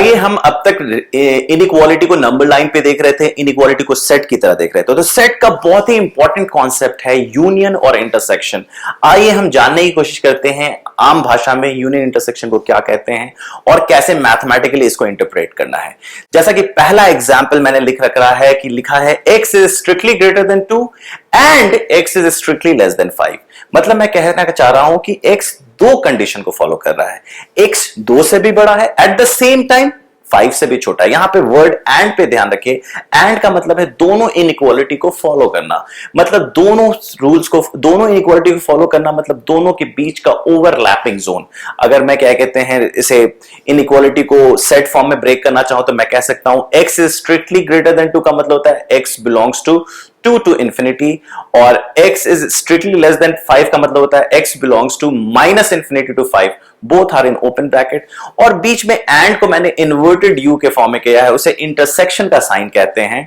आइए हम अब तक इनइक्वालिटी को नंबर लाइन पे देख रहे थे, इनइक्वालिटी को सेट की तरह देख रहे थे। तो सेट का बहुत ही इंपॉर्टेंट कॉन्सेप्ट है यूनियन और इंटरसेक्शन। आइए हम जानने की कोशिश करते हैं आम भाषा में यूनियन इंटरसेक्शन को क्या कहते हैं और कैसे मैथमेटिकली इसको इंटरप्रेट करना है। जैसा कि पहला एग्जाम्पल मैंने लिख रखा है कि लिखा है x is strictly greater than 2 and x is strictly less than 5। मतलब मैं कहना चाह रहा हूं कि x दो कंडीशन को फॉलो कर रहा है, x 2 से भी बड़ा है, एट द सेम टाइम 5 से भी छोटा है। यहां पे वर्ड एंड पे ध्यान रखिए, एंड का मतलब है दोनों इनइक्वालिटी को फॉलो करना, मतलब दोनों रूल्स को, दोनों इनइक्वालिटी को फॉलो करना, मतलब दोनों के बीच का ओवरलैपिंग जोन। अगर मैं क्या कहते हैं इसे इनइक्वालिटी को सेट फॉर्म में ब्रेक करना चाहूं तो मैं कह सकता हूं x is strictly greater than 2 का मतलब होता है x belongs to 2 to infinity, और x is strictly less than 5 का मतलब होता है x belongs to minus infinity to 5, both are in open bracket। और बीच में and को मैंने inverted u के फॉर्म में किया है, उसे intersection का साइन कहते हैं।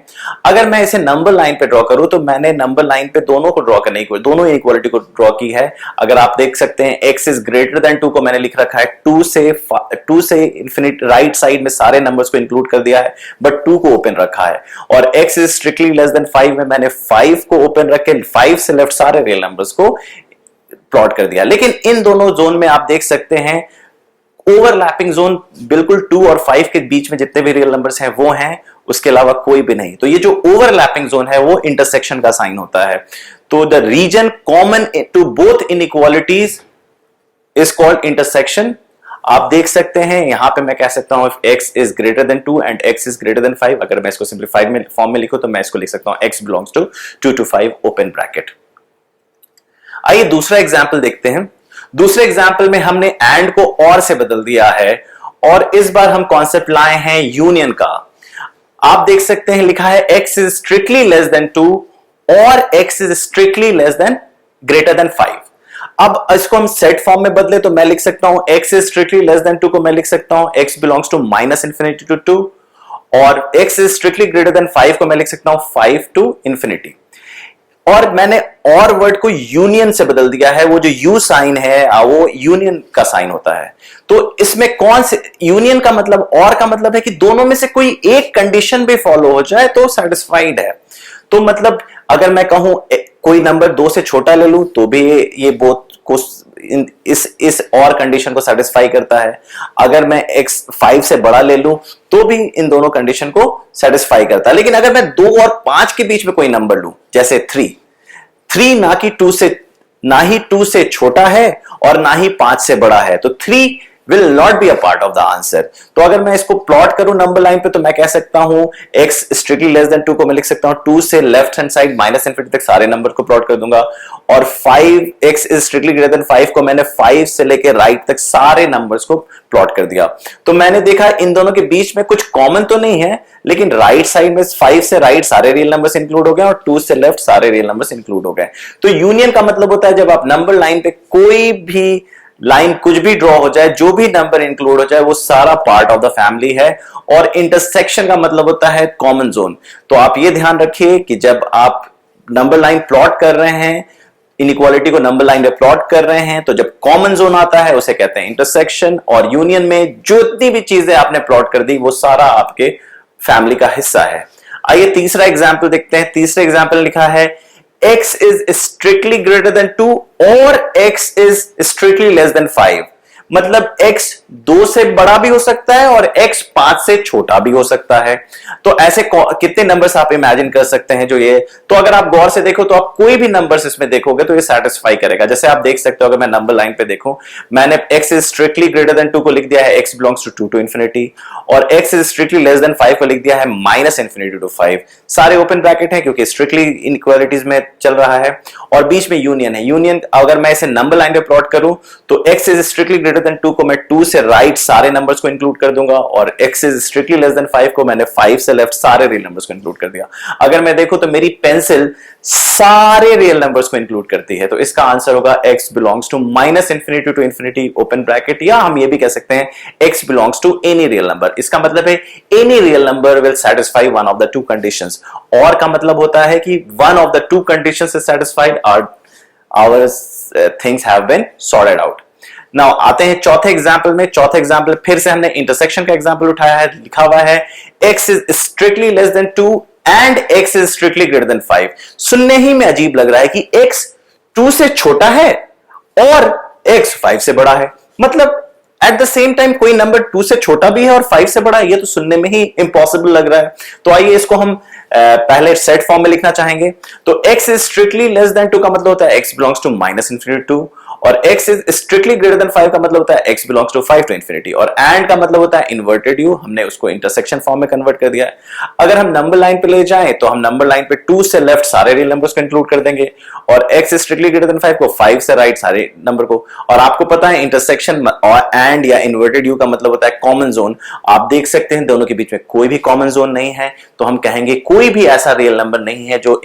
अगर मैं इसे नंबर लाइन पे ड्रॉ करूं तो मैंने नंबर लाइन पे दोनों को ड्रॉ करने की, दोनों इनइक्वालिटी को ड्रॉ की है। अगर आप देख सकते हैं x is greater than 2 को मैंने लिख रखा है 2 से इंफिनिट, राइट साइड में सारे नंबर्स को इंक्लूड कर दिया है बट 2 को ओपन रखा है, और x is strictly less than 5 में मैंने 5 को ओपन रख के 5 से लेफ्ट सारे रियल नंबर्स को प्लॉट कर दिया। लेकिन इन दोनों जोन में आप देख सकते हैं ओवरलैपिंग जोन बिल्कुल 2 और 5 के बीच में जितने भी रियल नंबर्स हैं वो हैं, उसके अलावा कोई भी नहीं। तो ये जो ओवरलैपिंग जोन है वो इंटरसेक्शन का साइन होता है। तो the region common to both inequalities is called intersection. आप देख सकते हैं यहां पे मैं कह सकता हूं x is greater than 2 and x is greater than 5। अगर मैं इसको सिंप्लीफाइड में फॉर्म में लिखूं तो मैं इसको लिख सकता हूं x belongs to 2 to 5 open bracket. आइए दूसरा एग्जांपल देखते हैं। दूसरे एग्जांपल में हमने एंड को और से बदल दिया है और इस बार हम कॉन्सेप्ट लाए हैं यूनियन का। आप देख सकते हैं लिखा है x is strictly less than 2 और x is strictly less than greater than 5। अब इसको हम सेट फॉर्म में बदले तो मैं लिख सकता हूं x is strictly less than 2 को मैं लिख सकता हूं x belongs to minus infinity to 2, और x is strictly greater than 5 को मैं लिख सकता हूं 5 to infinity। और मैंने और वर्ड को यूनियन से बदल दिया है, वो जो यू साइन है वो यूनियन का साइन होता है। तो इसमें कौन से यूनियन का मतलब, और का मतलब है कि दोनों में से कोई एक कंडीशन भी फॉलो हो जाए तो सेटिस्फाइड है। तो मतलब अगर मैं कहूं कोई नंबर 2 से छोटा ले लूं तो भी ये बोथ को इस और कंडीशन को सेटिस्फाई करता है। अगर मैं x 5 से बड़ा ले लूं तो भी इन दोनों कंडीशन को सेटिस्फाई करता है। लेकिन अगर मैं 2 और 5 के बीच में कोई नंबर लूं, जैसे 3 ना ही 2 से छोटा है और ना ही 5 से बड़ा है, तो 3 will not be a part of the answer। तो अगर मैं इसको प्लॉट करूं नंबर लाइन पे तो मैं कह सकता हूं x strictly less than 2 को मैं लिख सकता हूं 2 से left hand side minus infinity तक सारे नंबर को प्लॉट कर दूंगा, और 5x is strictly greater than 5 को मैंने 5 से लेकर राइट तक सारे नंबर्स को प्लॉट कर दिया। तो मैंने देखा इन दोनों के बीच में कुछ कॉमन तो नहीं है, लेकिन राइट साइड में 5 से राइट सारे रियल नंबर्स इंक्लूड हो गए और 2 से लेफ्ट सारे रियल नंबर्स इंक्लूड हो गए। तो यूनियन का मतलब होता है जब आप नंबर लाइन पे कोई भी लाइन कुछ भी ड्रॉ हो जाए, जो भी नंबर इंक्लूड हो जाए वो सारा पार्ट ऑफ द फैमिली है। और इंटरसेक्शन का मतलब होता है कॉमन जोन। तो आप ये ध्यान रखिए कि जब आप नंबर लाइन प्लॉट कर रहे हैं, इनइक्वालिटी को नंबर लाइन पे प्लॉट कर रहे हैं, तो जब कॉमन जोन आता है उसे कहते हैं इंटरसेक्शन, और यूनियन में जितनी भी चीजें आपने प्लॉट कर दी वो सारा आपके फैमिली का हिस्सा है। आइए तीसरा एग्जाम्पल देखते हैं। तीसरा एग्जाम्पल लिखा है x is strictly greater than 2 और x is strictly less than 5। मतलब x 2 से बड़ा भी हो सकता है और x 5 से छोटा भी हो सकता है। तो ऐसे कितने नंबर्स आप इमेजिन कर सकते हैं जो ये, तो अगर आप गौर से देखो तो आप कोई भी नंबर्स इसमें देखोगे तो ये सेटिस्फाई करेगा। जैसे आप देख सकते हो अगर मैं नंबर लाइन पे देखूं, मैंने x is strictly greater than 2 को लिख दिया है x belongs to 2 to infinity, और x is strictly less than 5 को लिख दिया है minus infinity to 5। सारे ओपन ब्रैकेट है क्योंकि स्ट्रिक्टली इनइक्वालिटीज में चल रहा है, और बीच में यूनियन है। यूनियन अगर मैं इसे नंबर लाइन पे प्लॉट करूं तो x is strictly greater than 2 को मैं 2 से राइट सारे नंबर्स को इंक्लूड कर दूंगा, और x is strictly less than 5 को मैंने 5 से लेफ्ट सारे रियल नंबर्स को इंक्लूड कर दिया। अगर मैं देखूं तो मेरी पेंसिल सारे रियल नंबर्स को इंक्लूड करती है, तो इसका आंसर होगा x belongs to minus infinity to infinity open bracket, या हम ये भी कह सकते हैं x belongs to any real number। इसका मतलब है any real number will satisfy one of the two conditions। और का मतलब होता है कि one of the two conditions is satisfied, our things have been sorted out। Now आते हैं चौथे एग्जाम्पल में। चौथे एग्जाम्पल फिर से हमने इंटरसेक्शन का एग्जाम्पल उठाया है, लिखा हुआ है x is strictly less than 2 and x is strictly greater than 5। सुनने ही में अजीब लग रहा है कि x 2 से छोटा है और x 5 से बड़ा है, मतलब एट द सेम टाइम कोई नंबर 2 से छोटा भी है और 5 से बड़ा है, ये तो सुनने में ही इम्पॉसिबल लग रहा है। तो आइए इसको हम पहले सेट फॉर्म में लिखना चाहेंगे। तो x is strictly less than 2 का मतलब होता है x बिलोंग्स टू -इंफिनिटी 2, और x is strictly greater than 5 का मतलब होता है x belongs to 5 to infinity, और एंड का मतलब होता है इन्वर्टेड u, हमने उसको इंटरसेक्शन फॉर्म में कन्वर्ट कर दिया है। अगर हम नंबर लाइन पे ले जाएं तो हम नंबर लाइन पे 2 से लेफ्ट सारे रियल नंबर्स को इंक्लूड कर देंगे और x स्ट्रिक्टली ग्रेटर देन 5 को 5 से राइट सारे नंबर को। और आपको पता है इंटरसेक्शन और एंड या इन्वर्टेड u का मतलब होता है कॉमन जोन। आप देख सकते हैं दोनों के बीच में कोई भी कॉमन जोन नहीं है, तो हम कहेंगे कोई भी ऐसा रियल नंबर नहीं है जो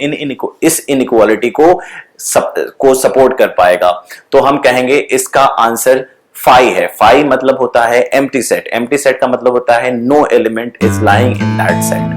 इस इनइक्वालिटी को सपोर्ट कर पाएगा। तो हम कहेंगे इसका आंसर 5 है। 5 मतलब होता है एम्प्टी सेट। एम्प्टी सेट का मतलब होता है no element is lying in that set.